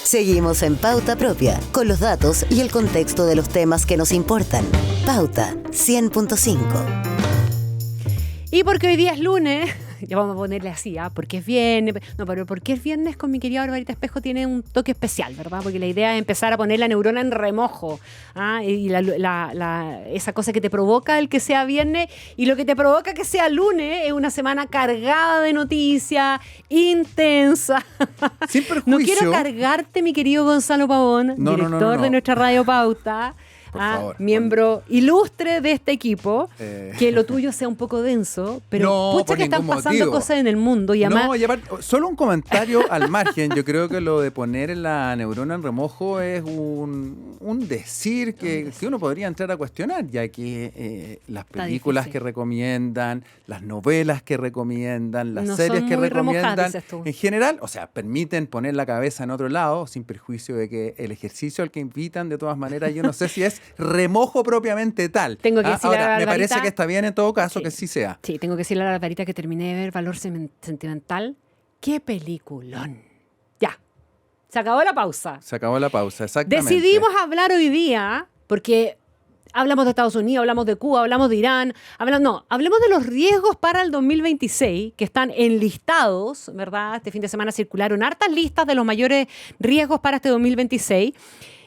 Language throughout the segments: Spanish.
Seguimos en Pauta Propia, con los datos y el contexto de los temas que nos importan. Pauta 100.5. Y porque hoy día es lunes, ya vamos a ponerle así, porque es viernes. No, pero porque es viernes con mi querida Barbarita Espejo tiene un toque especial, ¿verdad? Porque la idea es empezar a poner la neurona en remojo. Y esa cosa que te provoca el que sea viernes y lo que te provoca que sea lunes es una semana cargada de noticias, intensa. Sin perjuicio. No quiero cargarte, mi querido Gonzalo Pavón, director de nuestra Radio Pauta. Miembro ilustre de este equipo, que lo tuyo sea un poco denso, pero pucha que están pasando cosas en el mundo y además... Solo un comentario al margen. Yo creo que lo de poner la neurona en remojo es un decir que uno podría entrar a cuestionar, ya que las películas que recomiendan, las novelas que recomiendan, las series que recomiendan, en general, o sea, permiten poner la cabeza en otro lado, sin perjuicio de que el ejercicio al que invitan, de todas maneras, yo no sé si es remojo propiamente tal. Tengo que decirle ahora, me parece que está bien en todo caso que sí sea. Sí, tengo que decirle a la Barbarita que terminé de ver Valor Sentimental. ¡Qué peliculón! Ya, se acabó la pausa. Se acabó la pausa, exactamente. Decidimos hablar hoy día, porque hablamos de Estados Unidos, hablamos de Cuba, hablamos de Irán, hablemos de los riesgos para el 2026, que están enlistados, ¿verdad? Este fin de semana circularon hartas listas de los mayores riesgos para este 2026.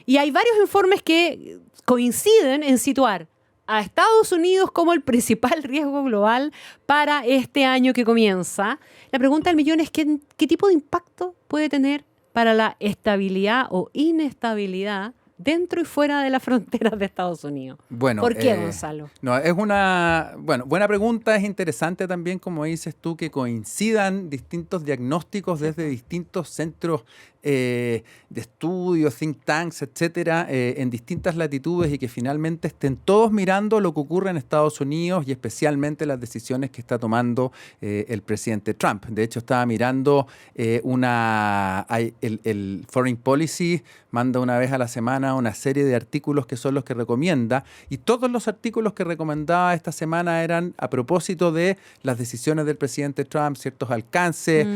Y hay varios informes que coinciden en situar a Estados Unidos como el principal riesgo global para este año que comienza. La pregunta del millón es ¿qué tipo de impacto puede tener para la estabilidad o inestabilidad dentro y fuera de las fronteras de Estados Unidos? Bueno, ¿por qué, Gonzalo? No, es buena pregunta. Es interesante también, como dices tú, que coincidan distintos diagnósticos desde distintos centros de estudios, think tanks, etcétera, en distintas latitudes y que finalmente estén todos mirando lo que ocurre en Estados Unidos y especialmente las decisiones que está tomando el presidente Trump. De hecho, estaba mirando el Foreign Policy manda una vez a la semana una serie de artículos que son los que recomienda, y todos los artículos que recomendaba esta semana eran a propósito de las decisiones del presidente Trump, ciertos alcances,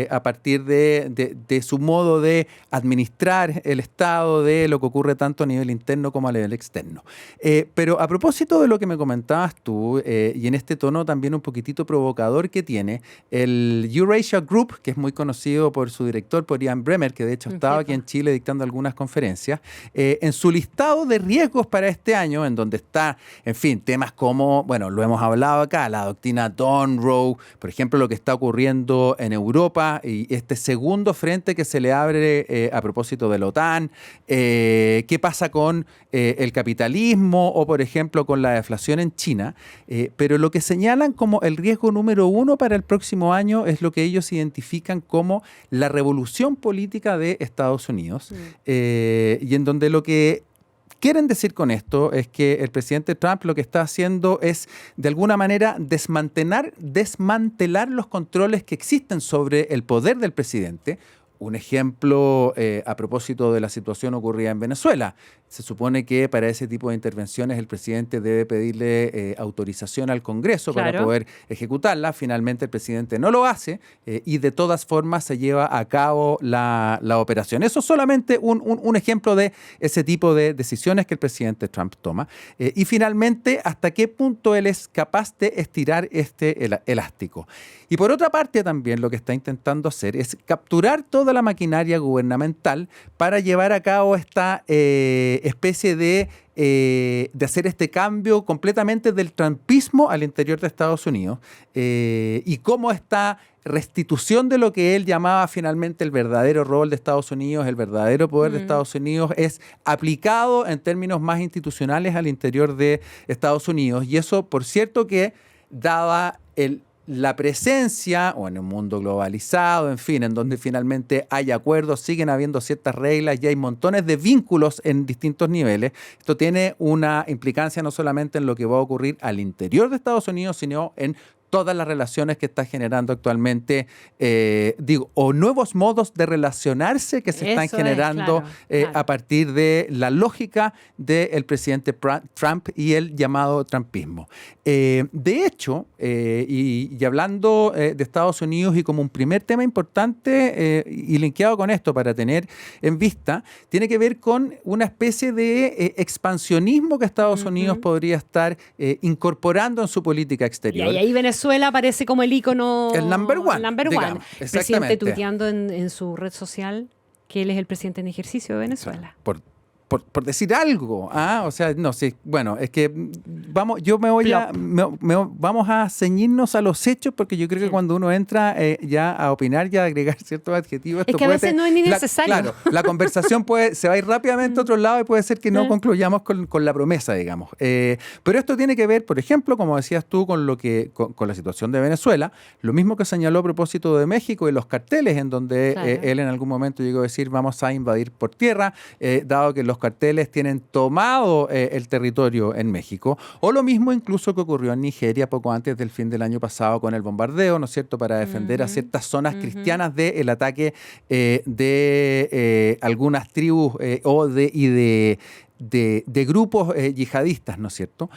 a partir de su modo de administrar el Estado, de lo que ocurre tanto a nivel interno como a nivel externo. Pero a propósito de lo que me comentabas tú, y en este tono también un poquitito provocador que tiene, el Eurasia Group, que es muy conocido por su director, por Ian Bremmer, que de hecho estaba aquí en Chile dictando algunas conferencias, en su listado de riesgos para este año, en donde está, en fin, temas como, bueno, lo hemos hablado acá, la doctrina Monroe, por ejemplo, lo que está ocurriendo en Europa y este segundo frente que se le abre a propósito de la OTAN, qué pasa con el capitalismo o, por ejemplo, con la deflación en China, pero lo que señalan como el riesgo número uno para el próximo año es lo que ellos identifican como la revolución política de Estados Unidos, y en donde lo que quieren decir con esto es que el presidente Trump lo que está haciendo es, de alguna manera, desmantelar los controles que existen sobre el poder del presidente. Un ejemplo a propósito de la situación ocurrida en Venezuela. Se supone que para ese tipo de intervenciones el presidente debe pedirle autorización al Congreso para poder ejecutarla. Finalmente el presidente no lo hace y de todas formas se lleva a cabo la operación. Eso es solamente un ejemplo de ese tipo de decisiones que el presidente Trump toma. Y finalmente, hasta qué punto él es capaz de estirar este elástico. Y por otra parte también lo que está intentando hacer es capturar toda la maquinaria gubernamental para llevar a cabo esta especie de hacer este cambio completamente del trumpismo al interior de Estados Unidos, y cómo esta restitución de lo que él llamaba finalmente el verdadero rol de Estados Unidos, el verdadero poder de Estados Unidos, es aplicado en términos más institucionales al interior de Estados Unidos. Y eso, por cierto, que daba la presencia, o en un mundo globalizado, en fin, en donde finalmente hay acuerdos, siguen habiendo ciertas reglas y hay montones de vínculos en distintos niveles. Esto tiene una implicancia no solamente en lo que va a ocurrir al interior de Estados Unidos, sino en todas las relaciones que está generando actualmente, o nuevos modos de relacionarse que se están generando a partir de la lógica del presidente Trump y el llamado trumpismo. De hecho, y hablando de Estados Unidos y como un primer tema importante y linkeado con esto para tener en vista, tiene que ver con una especie de expansionismo que Estados Unidos podría estar incorporando en su política exterior. Y ahí Venezuela aparece como el ícono. El number one. Digamos, el presidente tuiteando en su red social que él es el presidente en ejercicio de Venezuela. Por decir algo, o sea, no sé, bueno, es que vamos a ceñirnos a los hechos, porque yo creo que cuando uno entra ya a opinar y a agregar ciertos adjetivos, es que a veces no es ni necesario. Claro, la conversación se va a ir rápidamente a otro lado y puede ser que no concluyamos con la promesa, digamos. Pero esto tiene que ver, por ejemplo, como decías tú, con la situación de Venezuela, lo mismo que señaló a propósito de México y los carteles, en donde él en algún momento llegó a decir vamos a invadir por tierra, dado que los carteles tienen tomado el territorio en México, o lo mismo incluso que ocurrió en Nigeria poco antes del fin del año pasado con el bombardeo, ¿no es cierto?, para defender a ciertas zonas cristianas del ataque de algunas tribus de grupos yihadistas, ¿no es cierto?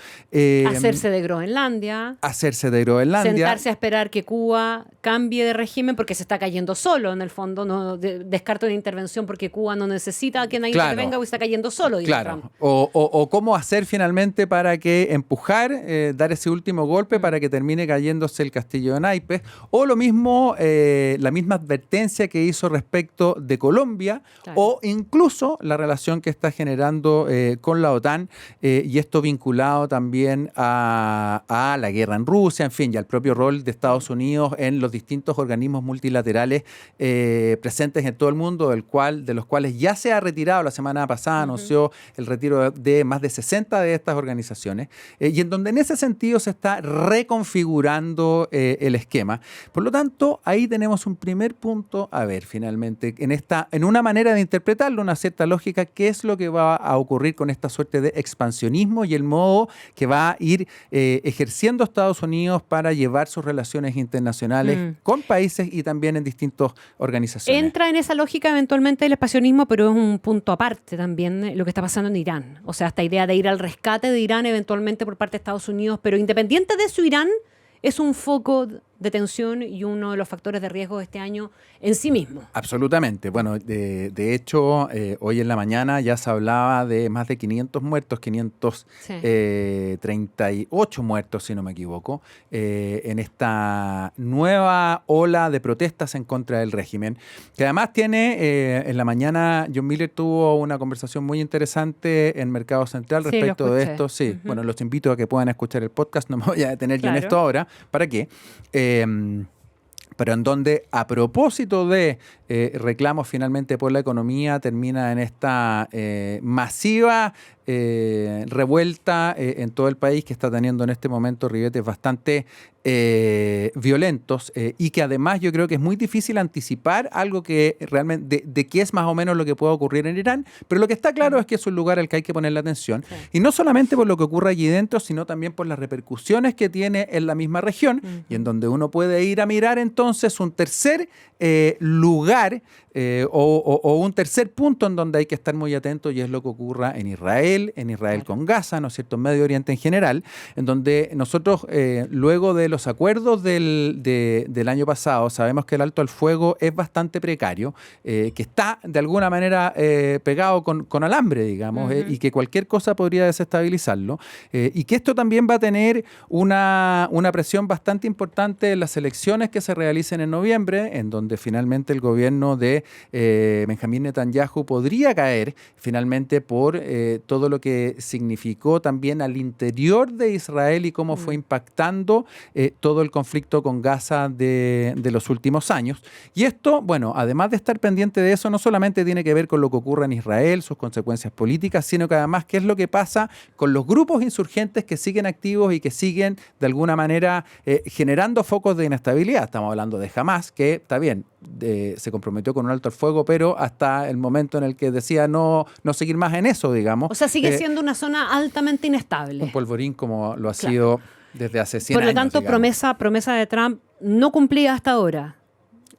Hacerse de Groenlandia. Sentarse a esperar que Cuba cambie de régimen porque se está cayendo solo, en el fondo. No descarto de intervención porque Cuba no necesita que nadie intervenga o está cayendo solo. Claro. O cómo hacer finalmente para que empujar, dar ese último golpe para que termine cayéndose el castillo de naipes. O lo mismo, la misma advertencia que hizo respecto de Colombia, o incluso la relación que está generando con la OTAN, y esto vinculado también a la guerra en Rusia, en fin, y al propio rol de Estados Unidos en los distintos organismos multilaterales presentes en todo el mundo, de los cuales ya se ha retirado. La semana pasada anunció el retiro de más de 60 de estas organizaciones, y en donde en ese sentido se está reconfigurando el esquema. Por lo tanto, ahí tenemos un primer punto a ver finalmente, en una manera de interpretarlo, una cierta lógica, qué es lo que va a ocurrir con esta suerte de expansionismo y el modo que va a ir ejerciendo Estados Unidos para llevar sus relaciones internacionales con países y también en distintas organizaciones. Entra en esa lógica eventualmente el expansionismo, pero es un punto aparte también lo que está pasando en Irán. O sea, esta idea de ir al rescate de Irán eventualmente por parte de Estados Unidos, pero independiente de eso, Irán es un foco de tensión y uno de los factores de riesgo de este año en sí mismo. Absolutamente. Bueno, de hecho, hoy en la mañana ya se hablaba de más de 500 muertos, 538 muertos, si no me equivoco, en esta nueva ola de protestas en contra del régimen, que además tiene, en la mañana, John Miller tuvo una conversación muy interesante en Mercado Central respecto de esto. Sí, bueno, los invito a que puedan escuchar el podcast, no me voy a detener yo en esto ahora. ¿Para qué? Pero en donde, a propósito de reclamos finalmente por la economía, termina en esta masiva revuelta en todo el país, que está teniendo en este momento ribetes bastante violentos, y que además yo creo que es muy difícil anticipar algo que realmente de qué es más o menos lo que pueda ocurrir en Irán, pero lo que está claro es que es un lugar al que hay que ponerle atención, y no solamente por lo que ocurre allí dentro, sino también por las repercusiones que tiene en la misma región, y en donde uno puede ir a mirar entonces un tercer lugar o un tercer punto en donde hay que estar muy atento, y es lo que ocurra en Israel con Gaza, ¿no es cierto?, en Medio Oriente en general, en donde nosotros, luego de los acuerdos del año pasado, sabemos que el alto al fuego es bastante precario, que está de alguna manera pegado con alambre, digamos, y que cualquier cosa podría desestabilizarlo, y que esto también va a tener una presión bastante importante en las elecciones que se realicen en noviembre, en donde finalmente el gobierno de Benjamín Netanyahu podría caer finalmente por todo lo que significó también al interior de Israel y cómo fue impactando todo el conflicto con Gaza de los últimos años. Y esto, bueno, además de estar pendiente de eso, no solamente tiene que ver con lo que ocurre en Israel, sus consecuencias políticas, sino que además qué es lo que pasa con los grupos insurgentes que siguen activos y que siguen de alguna manera generando focos de inestabilidad. Estamos hablando de Hamas, que está bien, se comprometió con un alto al fuego, pero hasta el momento en el que decía no seguir más en eso, digamos. O sea, sigue siendo una zona altamente inestable. Un polvorín como lo ha sido desde hace 100 Por lo años, tanto, digamos. promesa de Trump no cumplida hasta ahora.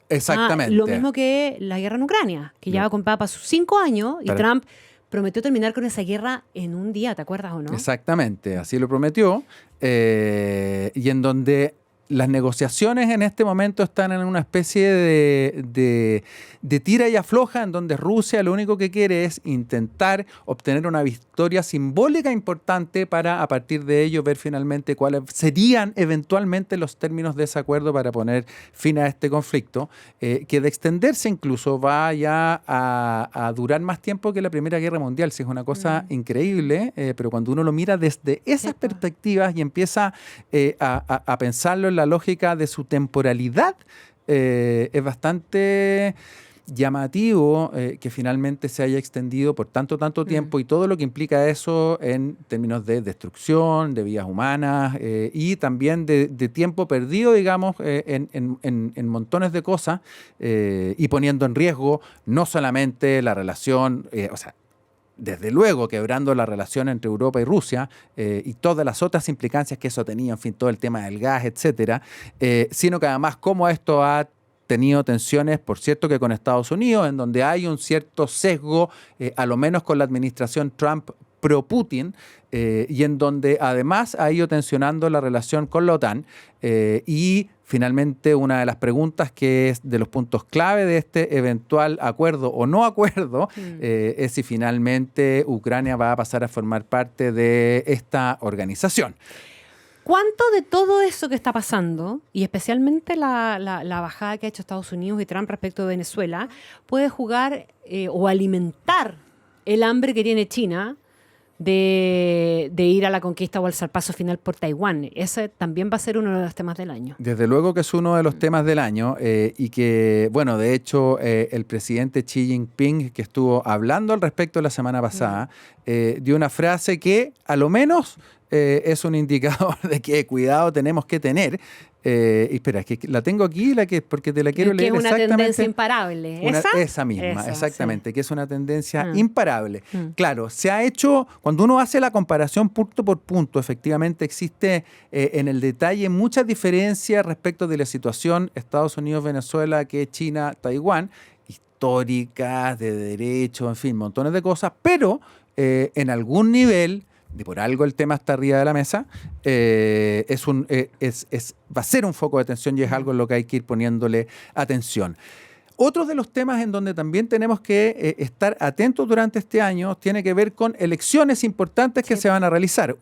Exactamente. Lo mismo que la guerra en Ucrania, que ya va para sus 5 años y Para- Trump prometió terminar con esa guerra en un día, ¿te acuerdas o no? Exactamente, así lo prometió. Y en donde las negociaciones en este momento están en una especie de tira y afloja, en donde Rusia lo único que quiere es intentar obtener una victoria simbólica importante para, a partir de ello, ver finalmente cuáles serían eventualmente los términos de ese acuerdo para poner fin a este conflicto, que de extenderse incluso va ya a durar más tiempo que la Primera Guerra Mundial. Sí, es una cosa increíble, pero cuando uno lo mira desde esas perspectivas y empieza a pensarlo en la lógica de su temporalidad, es bastante llamativo que finalmente se haya extendido por tanto tiempo y todo lo que implica eso en términos de destrucción, de vidas humanas y también de tiempo perdido, digamos, en montones de cosas y poniendo en riesgo no solamente la relación, o sea, desde luego quebrando la relación entre Europa y Rusia y todas las otras implicancias que eso tenía, en fin, todo el tema del gas, etcétera, sino que además cómo esto ha tenido tensiones, por cierto, que con Estados Unidos, en donde hay un cierto sesgo, a lo menos con la administración Trump pro-Putin, y en donde además ha ido tensionando la relación con la OTAN. Y finalmente una de las preguntas que es de los puntos clave de este eventual acuerdo o no acuerdo es si finalmente Ucrania va a pasar a formar parte de esta organización. ¿Cuánto de todo eso que está pasando, y especialmente la bajada que ha hecho Estados Unidos y Trump respecto de Venezuela, puede jugar o alimentar el hambre que tiene China de ir a la conquista o al zarpazo final por Taiwán? Ese también va a ser uno de los temas del año. Desde luego que es uno de los temas del año y que, bueno, de hecho, el presidente Xi Jinping, que estuvo hablando al respecto la semana pasada, dio una frase que a lo menos es un indicador de que cuidado tenemos que tener. Y espera, es que la tengo aquí porque te la quiero leer que es una exactamente. tendencia imparable. Esa misma, Esa, exactamente, sí. que es una tendencia imparable. Mm. Claro, se ha hecho, cuando uno hace la comparación punto por punto, efectivamente existe en el detalle muchas diferencias respecto de la situación Estados Unidos-Venezuela, que China-Taiwán, históricas, de derecho, en fin, montones de cosas, pero en algún nivel, de por algo el tema está arriba de la mesa, va a ser un foco de atención y es algo en lo que hay que ir poniéndole atención. Otro de los temas en donde también tenemos que estar atentos durante este año tiene que ver con elecciones importantes que se van a realizar.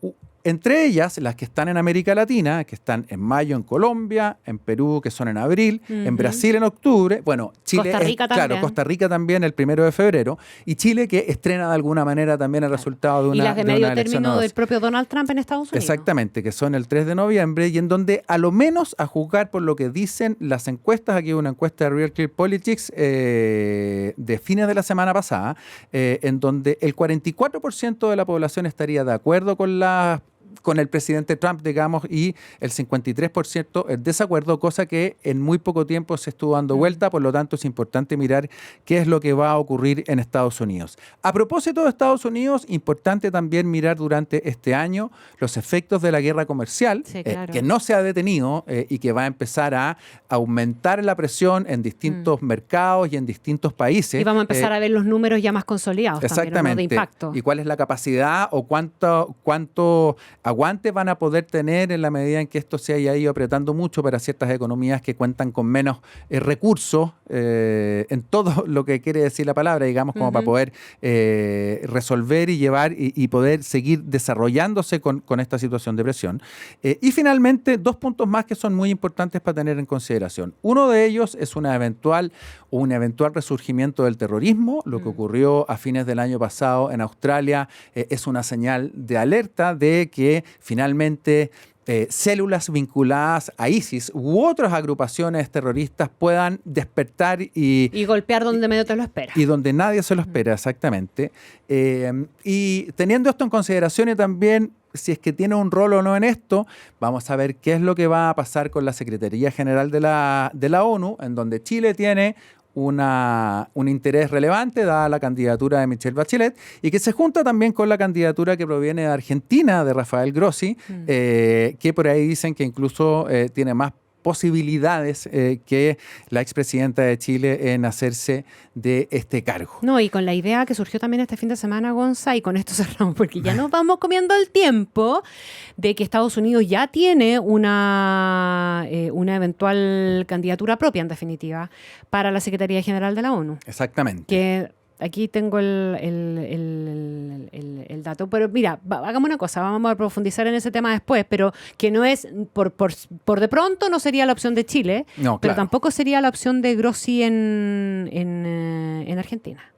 Entre ellas, las que están en América Latina, que están en mayo en Colombia, en Perú, que son en abril, en Brasil en octubre, bueno, Chile, Costa Rica también. claro, Costa Rica también el 1 de febrero, y Chile que estrena de alguna manera también el resultado de una Y las de medio elección término o del dos. propio Donald Trump en Estados Unidos. Exactamente, que son el 3 de noviembre y en donde a lo menos a juzgar por lo que dicen las encuestas, aquí hay una encuesta de Real Clear Politics de fines de la semana pasada, en donde el 44% de la población estaría de acuerdo con el presidente Trump, digamos, y el 53% en desacuerdo, cosa que en muy poco tiempo se estuvo dando vuelta, por lo tanto es importante mirar qué es lo que va a ocurrir en Estados Unidos. A propósito de Estados Unidos, importante también mirar durante este año los efectos de la guerra comercial, Sí, claro. que no se ha detenido y que va a empezar a aumentar la presión en distintos mercados y en distintos países. Y vamos a empezar a ver los números ya más consolidados también, ¿no? Exactamente. De impacto. Y cuál es la capacidad o cuánto aguante van a poder tener en la medida en que esto se haya ido apretando mucho para ciertas economías que cuentan con menos recursos en todo lo que quiere decir la palabra, digamos, como para poder resolver y llevar y poder seguir desarrollándose con esta situación de presión. Y finalmente, dos puntos más que son muy importantes para tener en consideración. Uno de ellos es un eventual resurgimiento del terrorismo. Lo que ocurrió a fines del año pasado en Australia es una señal de alerta de que finalmente células vinculadas a ISIS u otras agrupaciones terroristas puedan despertar y golpear donde medio te lo espera. Y donde nadie se lo espera, exactamente. Y teniendo esto en consideración y también si es que tiene un rol o no en esto, vamos a ver qué es lo que va a pasar con la Secretaría General de la ONU, en donde Chile tiene un interés relevante dada la candidatura de Michelle Bachelet y que se junta también con la candidatura que proviene de Argentina de Rafael Grossi, que por ahí dicen que incluso tiene más posibilidades que la expresidenta de Chile en hacerse de este cargo. No, y con la idea que surgió también este fin de semana, Gonza, y con esto cerramos, porque ya nos vamos comiendo el tiempo de que Estados Unidos ya tiene una eventual candidatura propia, en definitiva, para la Secretaría General de la ONU. Exactamente. Que aquí tengo el dato, pero mira, hagamos una cosa, vamos a profundizar en ese tema después, pero que no es, por de pronto no sería la opción de Chile, No, pero claro. tampoco sería la opción de Grossi en Argentina.